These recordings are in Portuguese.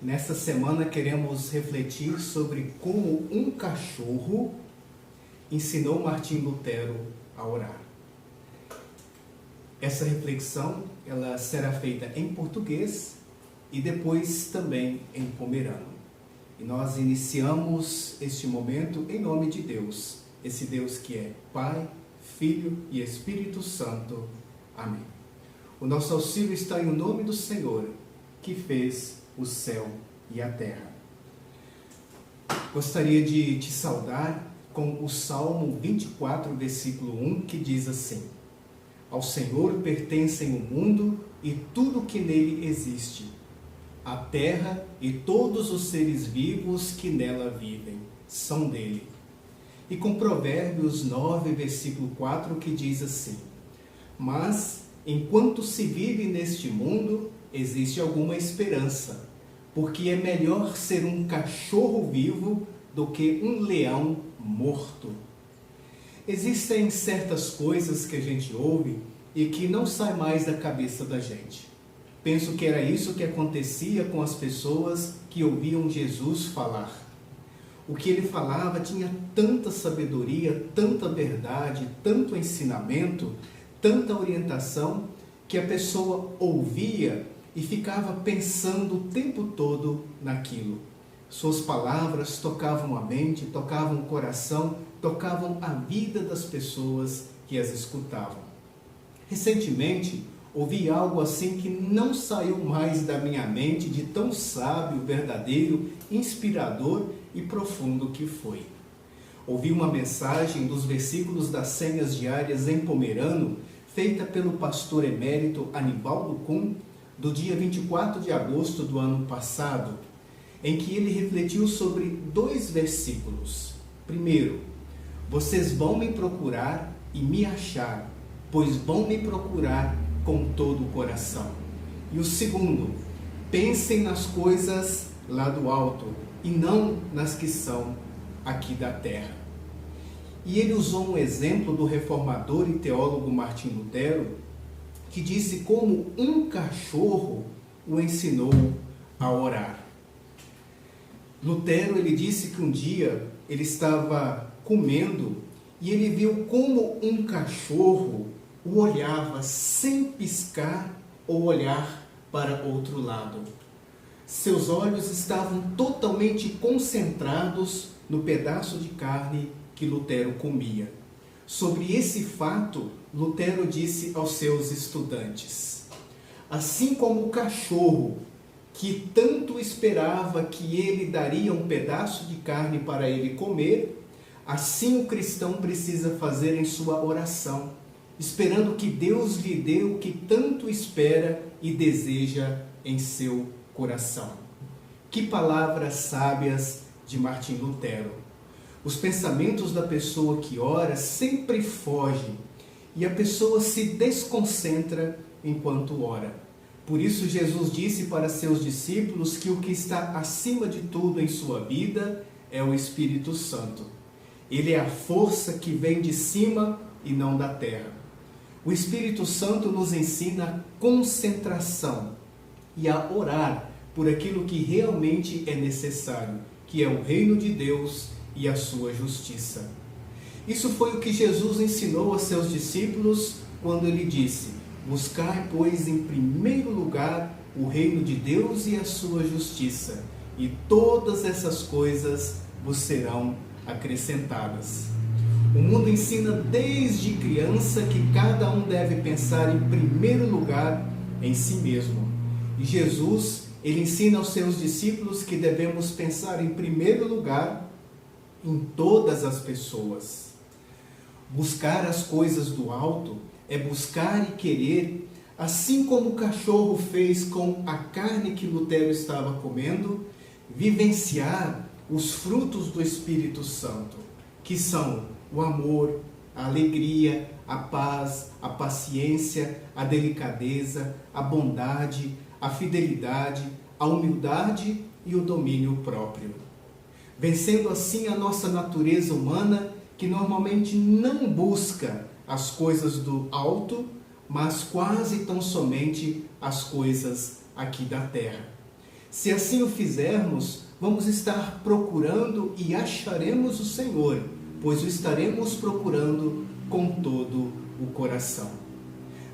Nessa semana queremos refletir sobre como um cachorro ensinou Martinho Lutero a orar. Essa reflexão ela será feita em português e depois também em pomerano. E nós iniciamos este momento em nome de Deus, esse Deus que é Pai, Filho e Espírito Santo. Amém. O nosso auxílio está em nome do Senhor, que fez o céu e a terra. Gostaria de te saudar com o Salmo 24, versículo 1, que diz assim: Ao Senhor pertencem o mundo e tudo que nele existe, a terra e todos os seres vivos que nela vivem, são dele. E com Provérbios 9, versículo 4, que diz assim: Mas, enquanto se vive neste mundo, existe alguma esperança, porque é melhor ser um cachorro vivo do que um leão morto. Existem certas coisas que a gente ouve e que não sai mais da cabeça da gente. Penso que era isso que acontecia com as pessoas que ouviam Jesus falar. O que ele falava tinha tanta sabedoria, tanta verdade, tanto ensinamento, tanta orientação, que a pessoa ouvia e ficava pensando o tempo todo naquilo. Suas palavras tocavam a mente, tocavam o coração, tocavam a vida das pessoas que as escutavam. Recentemente, ouvi algo assim que não saiu mais da minha mente, de tão sábio, verdadeiro, inspirador e profundo que foi. Ouvi uma mensagem dos versículos das senhas diárias em pomerano, feita pelo pastor emérito Anibaldo Kuhn, do dia 24 de agosto do ano passado, em que ele refletiu sobre 2 versículos. Primeiro, vocês vão me procurar e me achar, pois vão me procurar com todo o coração. E o segundo, pensem nas coisas lá do alto e não nas que são aqui da terra. E ele usou um exemplo do reformador e teólogo Martinho Lutero, que disse como um cachorro o ensinou a orar. Lutero ele disse que um dia ele estava comendo e ele viu como um cachorro o olhava sem piscar ou olhar para outro lado. Seus olhos estavam totalmente concentrados no pedaço de carne que Lutero comia. Sobre esse fato, Lutero disse aos seus estudantes: assim como o cachorro, que tanto esperava que ele daria um pedaço de carne para ele comer, assim o cristão precisa fazer em sua oração, esperando que Deus lhe dê o que tanto espera e deseja em seu coração. Que palavras sábias de Martinho Lutero! Os pensamentos da pessoa que ora sempre fogem e a pessoa se desconcentra enquanto ora. Por isso Jesus disse para seus discípulos que o que está acima de tudo em sua vida é o Espírito Santo. Ele é a força que vem de cima e não da terra. O Espírito Santo nos ensina a concentração e a orar por aquilo que realmente é necessário, que é o reino de Deus e a sua justiça. Isso foi o que Jesus ensinou a seus discípulos quando ele disse: buscai, pois, em primeiro lugar o reino de Deus e a sua justiça, e todas essas coisas vos serão acrescentadas. O mundo ensina desde criança que cada um deve pensar em primeiro lugar em si mesmo. E Jesus, ele ensina aos seus discípulos que devemos pensar em primeiro lugar em todas as pessoas. Buscar as coisas do alto é buscar e querer, assim como o cachorro fez com a carne que Lutero estava comendo, vivenciar os frutos do Espírito Santo, que são o amor, a alegria, a paz, a paciência, a delicadeza, a bondade, a fidelidade, a humildade e o domínio próprio. Vencendo assim a nossa natureza humana, que normalmente não busca as coisas do alto, mas quase tão somente as coisas aqui da terra. Se assim o fizermos, vamos estar procurando e acharemos o Senhor, pois o estaremos procurando com todo o coração.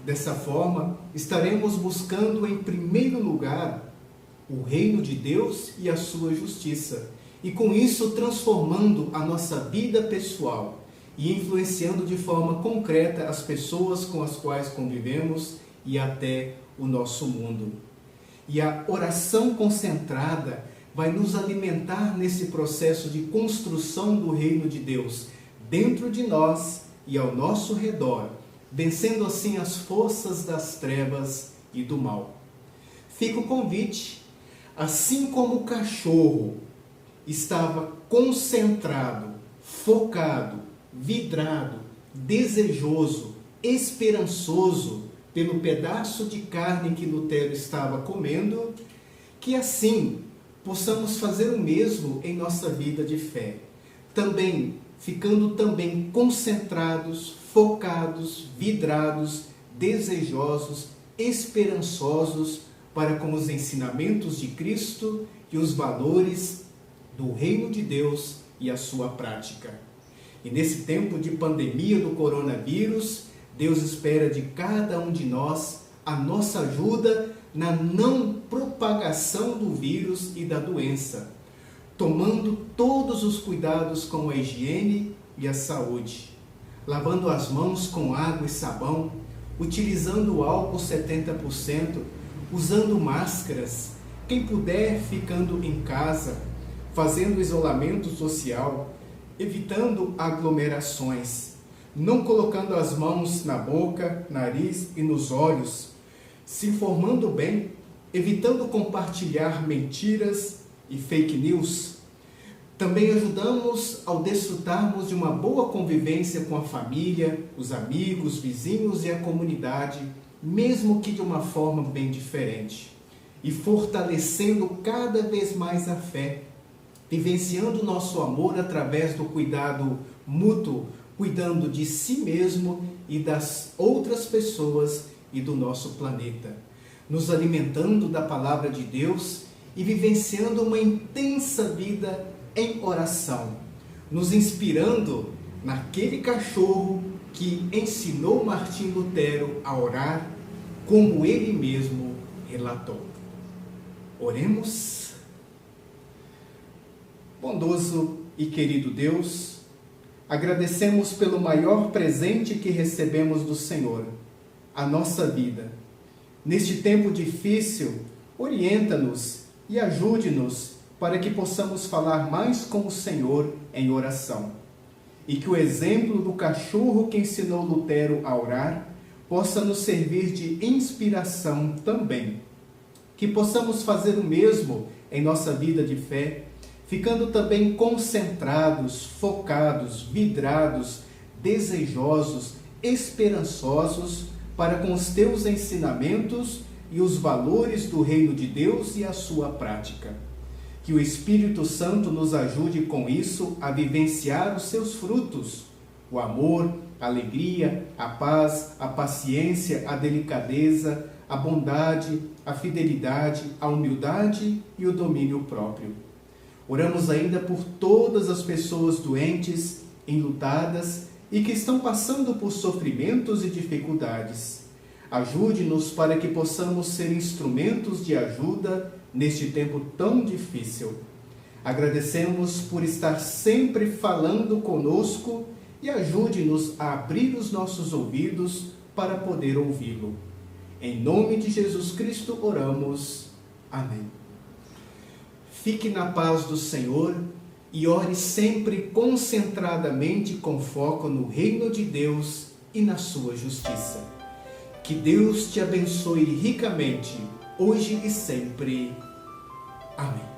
Dessa forma, estaremos buscando em primeiro lugar o reino de Deus e a sua justiça, e com isso transformando a nossa vida pessoal e influenciando de forma concreta as pessoas com as quais convivemos e até o nosso mundo. E a oração concentrada vai nos alimentar nesse processo de construção do reino de Deus dentro de nós e ao nosso redor, vencendo assim as forças das trevas e do mal. Fica o convite, assim como o cachorro estava concentrado, focado, vidrado, desejoso, esperançoso pelo pedaço de carne que Lutero estava comendo, que assim possamos fazer o mesmo em nossa vida de fé, ficando concentrados, focados, vidrados, desejosos, esperançosos para com os ensinamentos de Cristo e os valores do reino de Deus e a sua prática. E nesse tempo de pandemia do coronavírus, Deus espera de cada um de nós a nossa ajuda na não propagação do vírus e da doença, tomando todos os cuidados com a higiene e a saúde, lavando as mãos com água e sabão, utilizando o álcool 70%, usando máscaras, quem puder ficando em casa, fazendo isolamento social, evitando aglomerações, não colocando as mãos na boca, nariz e nos olhos, se informando bem, evitando compartilhar mentiras e fake news. Também ajudamos ao desfrutarmos de uma boa convivência com a família, os amigos, vizinhos e a comunidade, mesmo que de uma forma bem diferente, e fortalecendo cada vez mais a fé, vivenciando o nosso amor através do cuidado mútuo, cuidando de si mesmo e das outras pessoas e do nosso planeta, nos alimentando da palavra de Deus e vivenciando uma intensa vida em oração, nos inspirando naquele cachorro que ensinou Martim Lutero a orar, como ele mesmo relatou. Oremos. Bondoso e querido Deus, agradecemos pelo maior presente que recebemos do Senhor, a nossa vida. Neste tempo difícil, orienta-nos e ajude-nos para que possamos falar mais com o Senhor em oração. E que o exemplo do cachorro que ensinou Lutero a orar possa nos servir de inspiração também. Que possamos fazer o mesmo em nossa vida de fé, ficando também concentrados, focados, vidrados, desejosos, esperançosos para com os teus ensinamentos e os valores do reino de Deus e a sua prática. Que o Espírito Santo nos ajude com isso a vivenciar os seus frutos, o amor, a alegria, a paz, a paciência, a delicadeza, a bondade, a fidelidade, a humildade e o domínio próprio. Oramos ainda por todas as pessoas doentes, enlutadas e que estão passando por sofrimentos e dificuldades. Ajude-nos para que possamos ser instrumentos de ajuda neste tempo tão difícil. Agradecemos por estar sempre falando conosco e ajude-nos a abrir os nossos ouvidos para poder ouvi-lo. Em nome de Jesus Cristo oramos. Amém. Fique na paz do Senhor e ore sempre concentradamente com foco no reino de Deus e na sua justiça. Que Deus te abençoe ricamente, hoje e sempre. Amém.